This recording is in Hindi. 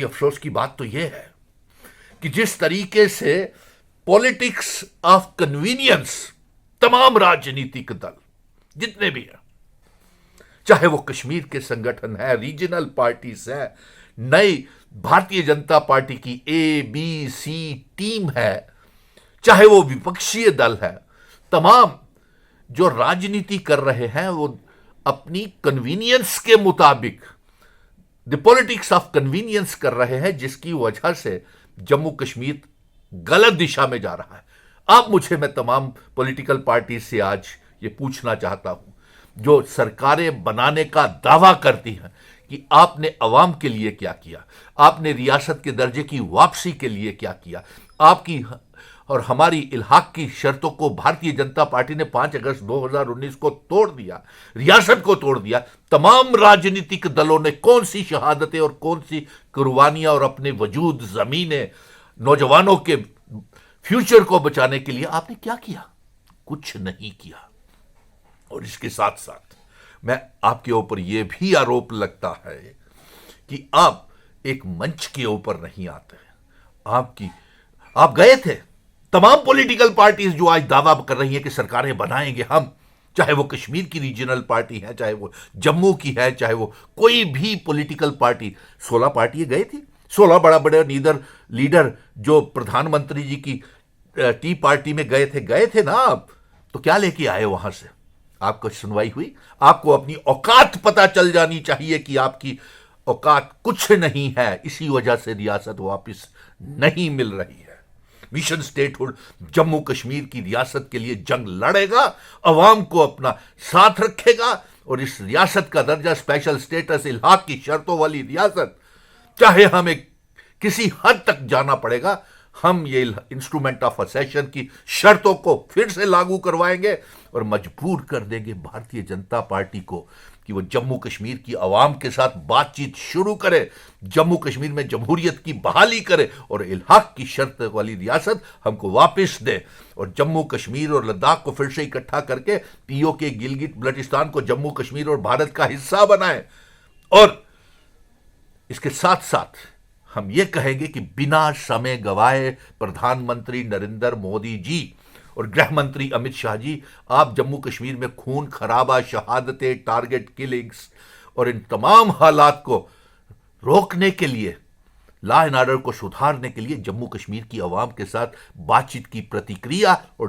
अफसोस की बात तो यह है कि जिस तरीके से पॉलिटिक्स ऑफ कन्वीनियंस तमाम राजनीतिक दल जितने भी हैं, चाहे वो कश्मीर के संगठन है, रीजनल पार्टीज है, नई भारतीय जनता पार्टी की ABC टीम है, चाहे वो विपक्षीय दल है, तमाम जो राजनीति कर रहे हैं वो अपनी कन्वीनियंस के मुताबिक द पॉलिटिक्स ऑफ कन्वीनियंस कर रहे हैं, जिसकी वजह से जम्मू कश्मीर गलत दिशा में जा रहा है। मैं तमाम पॉलिटिकल पार्टी से आज ये पूछना चाहता हूं, जो सरकारें बनाने का दावा करती हैं कि आपने अवाम के लिए क्या किया, आपने रियासत के दर्जे की वापसी के लिए क्या किया, आपकी और हमारी इल्हाक की शर्तों को भारतीय जनता पार्टी ने 5 अगस्त 2019 को तोड़ दिया, रियासत को तोड़ दिया। तमाम राजनीतिक दलों ने कौन सी शहादतें और कौन सी कुर्बानियां और अपने वजूद, जमीनें, नौजवानों के फ्यूचर को बचाने के लिए आपने क्या किया? कुछ नहीं किया। और इसके साथ साथ मैं आपके ऊपर यह भी आरोप लगता है कि आप एक मंच के ऊपर नहीं आते हैं। आप गए थे, तमाम पॉलिटिकल पार्टीज जो आज दावा कर रही हैं कि सरकारें बनाएंगे हम, चाहे वो कश्मीर की रीजनल पार्टी है, चाहे वो जम्मू की है, चाहे वो कोई भी पॉलिटिकल पार्टी, 16 पार्टियां गई थी, 16 बड़ा बड़े लीडर जो प्रधानमंत्री जी की टी पार्टी में गए थे ना आप, तो क्या लेके आए वहां से? आपको सुनवाई हुई? आपको अपनी औकात पता चल जानी चाहिए कि आपकी औकात कुछ नहीं है। इसी वजह से रियासत वापस नहीं मिल रही है। मिशन स्टेटहुड जम्मू कश्मीर की रियासत के लिए जंग लड़ेगा, अवाम को अपना साथ रखेगा और इस रियासत का दर्जा, स्पेशल स्टेटस, इल्हाक की शर्तों वाली रियासत, चाहे हमें किसी हद तक जाना पड़ेगा, हम ये इंस्ट्रूमेंट ऑफ असेशन की शर्तों को फिर से लागू करवाएंगे और मजबूर कर देंगे भारतीय जनता पार्टी को कि वो जम्मू कश्मीर की आवाम के साथ बातचीत शुरू करे, जम्मू कश्मीर में जमहूरियत की बहाली करे और इल्हाक की शर्त वाली रियासत हमको वापस दे और जम्मू कश्मीर और लद्दाख को फिर से इकट्ठा करके POK गिलगित बल्टिस्तान को जम्मू कश्मीर और भारत का हिस्सा बनाए। और इसके साथ साथ हम ये कहेंगे कि बिना समय गवाए प्रधानमंत्री नरेंद्र मोदी जी और गृह मंत्री अमित शाह जी, आप जम्मू कश्मीर में खून खराबा, शहादतें, टारगेट किलिंग्स और इन तमाम हालात को रोकने के लिए, लॉ एंड ऑर्डर को सुधारने के लिए जम्मू कश्मीर की आवाम के साथ बातचीत की प्रतिक्रिया और